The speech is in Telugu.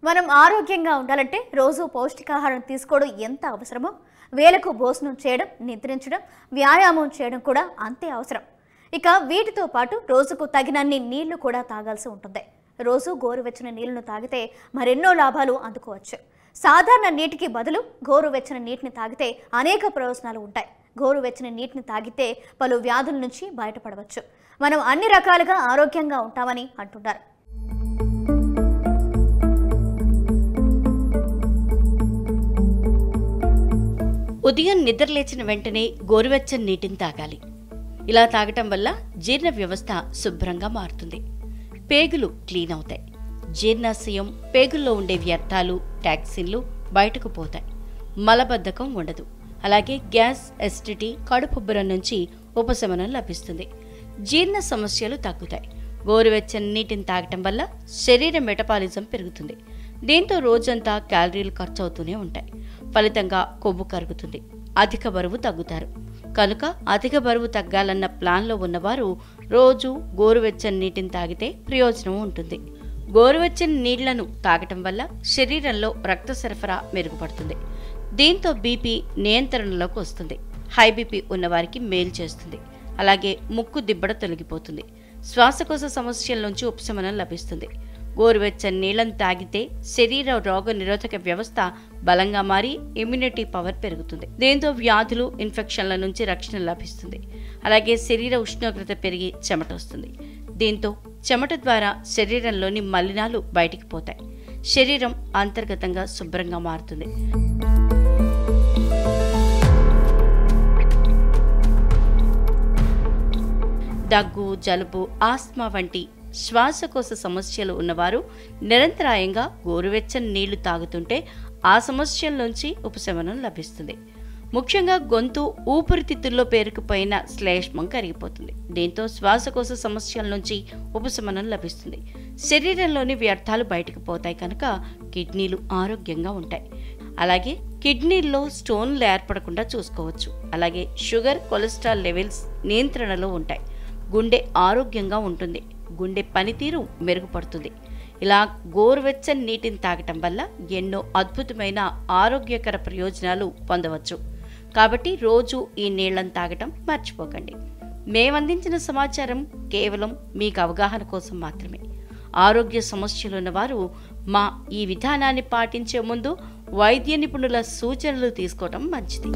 మనం ఆరోగ్యంగా ఉండాలంటే రోజు పౌష్టికాహారం తీసుకోవడం ఎంత అవసరమో వేలకు భోజనం చేయడం, నిద్రించడం, వ్యాయామం చేయడం కూడా అంతే అవసరం. ఇక వీటితో పాటు రోజుకు తగినన్ని నీళ్లు కూడా తాగాల్సి ఉంటుంది. రోజు గోరువెచ్చని నీళ్లను తాగితే మరెన్నో లాభాలు అందుకోవచ్చు. సాధారణ నీటికి బదులు గోరువెచ్చని నీటిని తాగితే అనేక ప్రయోజనాలు ఉంటాయి. గోరువెచ్చని నీటిని తాగితే పలు వ్యాధుల నుంచి బయటపడవచ్చు. మనం అన్ని రకాలుగా ఆరోగ్యంగా ఉంటామని అంటున్నారు. ఉదయం నిద్రలేచిన వెంటనే గోరువెచ్చని నీటిని తాగాలి. ఇలా తాగటం వల్ల జీర్ణ వ్యవస్థ శుభ్రంగా మారుతుంది. పేగులు క్లీన్ అవుతాయి. జీర్ణాశయం, పేగుల్లో ఉండే వ్యర్థాలు, టాక్సిన్లు బయటకు పోతాయి. మలబద్ధకం ఉండదు. అలాగే గ్యాస్, ఎసిడిటీ, కడుపుబ్బరం నుంచి ఉపశమనం లభిస్తుంది. జీర్ణ సమస్యలు తగ్గుతాయి. గోరువెచ్చని నీటిని తాగటం వల్ల శరీర మెటబాలిజం పెరుగుతుంది. దీంతో రోజంతా క్యాలరీలు ఖర్చు అవుతూనే ఉంటాయి. ఫలితంగా కొవ్వు కరుగుతుంది. అధిక బరువు తగ్గుతారు. కనుక అధిక బరువు తగ్గాలన్న ప్లాన్లో ఉన్నవారు రోజు గోరువెచ్చని నీటిని తాగితే ప్రయోజనం ఉంటుంది. గోరువెచ్చని నీళ్లను తాగటం వల్ల శరీరంలో రక్త సరఫరా మెరుగుపడుతుంది. దీంతో బీపీ నియంత్రణలోకి వస్తుంది. హై బీపీ ఉన్నవారికి మేలు చేస్తుంది. అలాగే ముక్కు దిబ్బడ తొలగిపోతుంది. శ్వాసకోశ సమస్యల నుంచి ఉపశమనం లభిస్తుంది. గోరువెచ్చని నీళ్లను తాగితే శరీర రోగ నిరోధక వ్యవస్థ బలంగా మారి ఇమ్యూనిటీ పవర్ పెరుగుతుంది. దీంతో వ్యాధులు, ఇన్ఫెక్షన్ల నుంచి రక్షణ లభిస్తుంది. అలాగే శరీర ఉష్ణోగ్రత పెరిగి చెమట వస్తుంది. దీంతో చెమట ద్వారా శరీరంలోని మలినాలు బయటికి పోతాయి. శరీరం అంతర్గతంగా శుభ్రంగా మారుతుంది. దగ్గు, జలుబు, ఆస్మా వంటి శ్వాసకోశ సమస్యలు ఉన్నవారు నిరంతరాయంగా గోరువెచ్చని నీళ్లు తాగుతుంటే ఆ సమస్యల నుంచి ఉపశమనం లభిస్తుంది. ముఖ్యంగా గొంతు, ఊపిరితిత్తుల్లో పేరుకుపోయిన శ్లేష్మం కరిగిపోతుంది. దీంతో శ్వాసకోశ సమస్యల నుంచి ఉపశమనం లభిస్తుంది. శరీరంలోని వ్యర్థాలు బయటకు పోతాయి కనుక కిడ్నీలు ఆరోగ్యంగా ఉంటాయి. అలాగే కిడ్నీల్లో స్టోన్లు ఏర్పడకుండా చూసుకోవచ్చు. అలాగే షుగర్, కొలెస్ట్రాల్ లెవెల్స్ నియంత్రణలో ఉంటాయి. గుండె ఆరోగ్యంగా ఉంటుంది. గుండె పనితీరు మెరుగుపడుతుంది. ఇలా గోరువెచ్చని నీటిని తాగటం వల్ల ఎన్నో అద్భుతమైన ఆరోగ్యకర ప్రయోజనాలు పొందవచ్చు. కాబట్టి రోజు ఈ నీళ్లను తాగటం మర్చిపోకండి. మేమందించిన సమాచారం కేవలం మీకు అవగాహన కోసం మాత్రమే. ఆరోగ్య సమస్యలున్న వారు మా ఈ విధానాన్ని పాటించే ముందు వైద్య నిపుణుల సూచనలు తీసుకోవటం మంచిది.